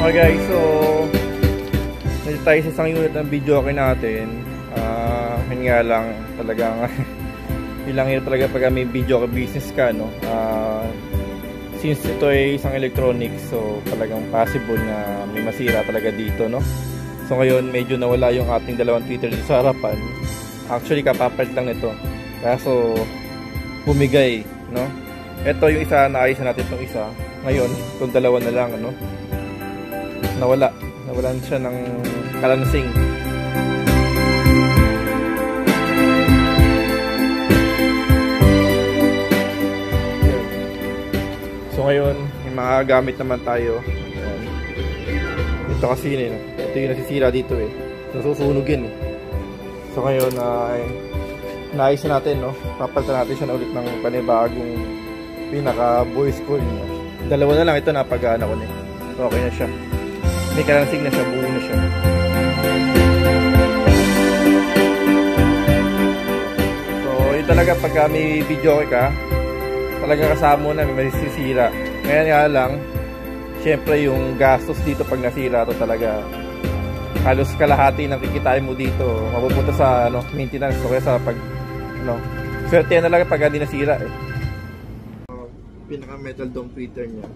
Okay guys, so nandito tayo sa isang unit ng video okay natin. Yun nga lang talagang ilang yun talaga pag may video okay business ka, no? Since ito ay isang electronics, so talagang possible na may masira talaga dito, no? So ngayon medyo nawala yung ating dalawang tweeter dito sa harapan. Actually kapapalit lang nito, kaso bumigay, no? Ito yung isa, naayos na natin itong isa. Ngayon itong dalawa na lang, ano, nawalan siya ng kalansing. So ngayon may mga gamit naman tayo. Ayan. Ito kasi yun, ito yung nasisira dito eh, so susunog yun eh. So ngayon naayos na natin, no? Papalitan natin siya na ulit ng panibagong pinaka voice coil, no? Dalawa na lang ito, napagana ko na eh. So okay na siya, may kalansing na siya, buo na siya. So yun talaga pagka may video ka, talaga kasama na may masisira. Ngayon nga lang, syempre yung gastos dito pag nasira to talaga halos kalahati ng kikitain mo dito mapupunta sa maintenance, o kaya sa pag swerte na lang pag hindi nasira eh. Pinaka metal dome tweeter niya,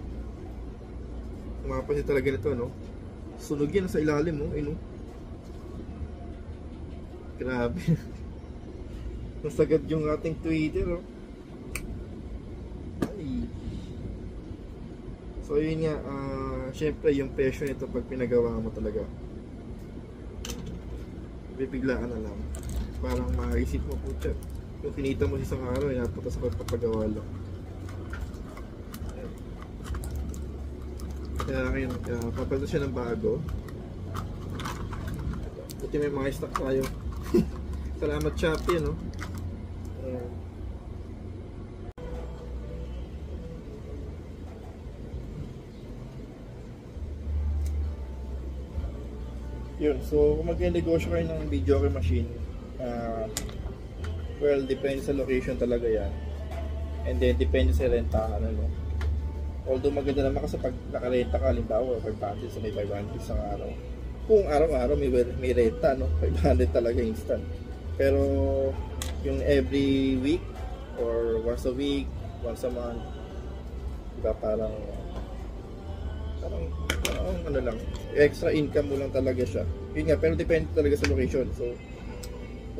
mapapansin talaga nito, no? Sunog yan sa ilalim mo, eh, no? Grabe. Nasagad yung ating tweeter, oh. Ay. So yun nga, syempre yung pressure nito pag pinagawa mo talaga, bibiglaan na lang. Parang maisip mo, putya, yung kinita mo isang araw, napunta sa pagpapagawa lang. Kaya ngayon, papalitan siya ng bago. Buti may mga stock tayo. Salamat Shopee, no? Yun, so kung mag-negosyo kayo ng video machine, well, depende sa location talaga yan. And then depende sa rentahan, ano. Although maganda naman kasi pag nakarenta ka, halimbawa 500, so may 500 isang araw. Kung araw-araw may renta, no, 500 talaga instant. Pero yung every week or once a week, once a month, diba, parang ano lang, extra income mo lang talaga siya. Yun nga, pero depende talaga sa location. So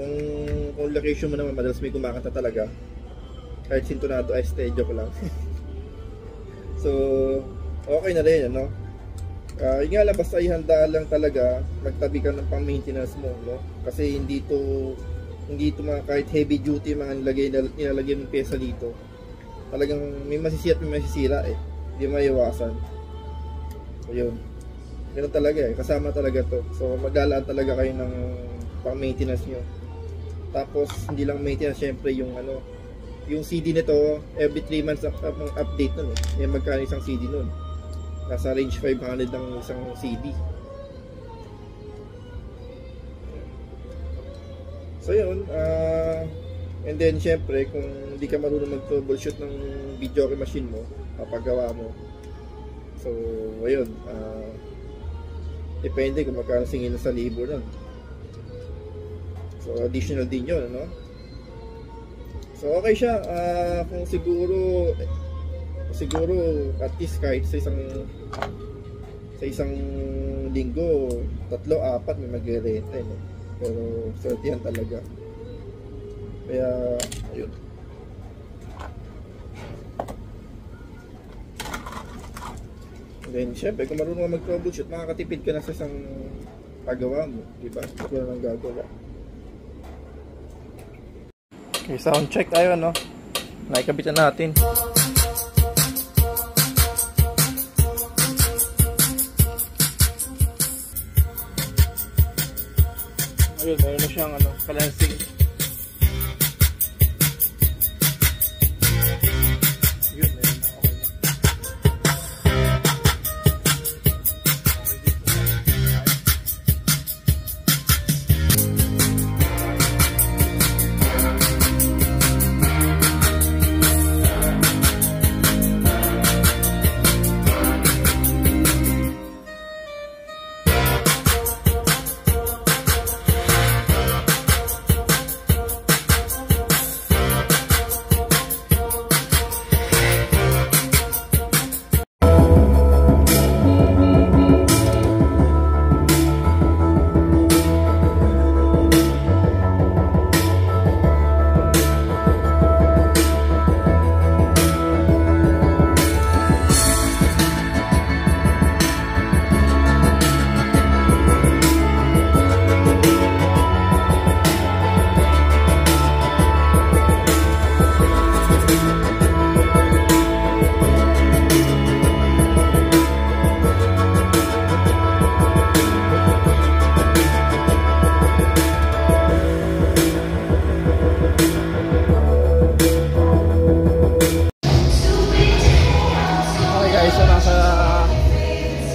kung location mo naman madalas may kumakanta talaga, kahit sintonado ay steady ko lang. So okay na rin, ano. Yun nga lang, basta ihanda lang talaga, magtabi ka ng pang maintenance mo, no? Kasi hindi to mga kahit heavy duty mga nilalagay ng pyesa dito, talagang may masisira at may masisira eh, hindi maiwasan. So yun, ganun talaga eh, kasama talaga to. So maglalaan talaga kayo ng pang maintenance nyo. Tapos hindi lang maintenance, syempre yung yung CD nito, every 3 months update nun eh. Yung magkano isang CD nun, nasa range 500 ng isang CD. So yun, and then syempre kung hindi ka marunong mag-troubleshoot ng video machine mo, papagawa mo, so ayun, depende kung magkano singil sa libo nun. So additional din yun, no? So okay siya, kung siguro at least kahit sa isang linggo 3-4 may magre-renta, no? Pero swerte yan talaga. Kaya ayun. And then syempre kung marunong ka mag-troubleshoot, makakatipid ka na sa isang paggawa mo, diba? Wala nang gagawa. Okay, sound check tayo, no? Naikabitan natin. Ayun, meron na siyang kalansing. Yun, meron na. Okay na.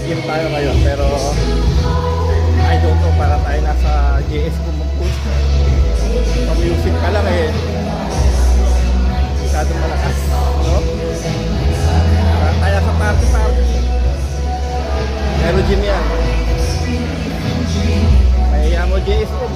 game tayo ngayon, pero I don't know, para tayo nasa JS kung mag-push. Pa-music ka lang eh. Masyadong malakas, no? Para tayo sa party-party. Pero gym yan. Kaya mo JS ko.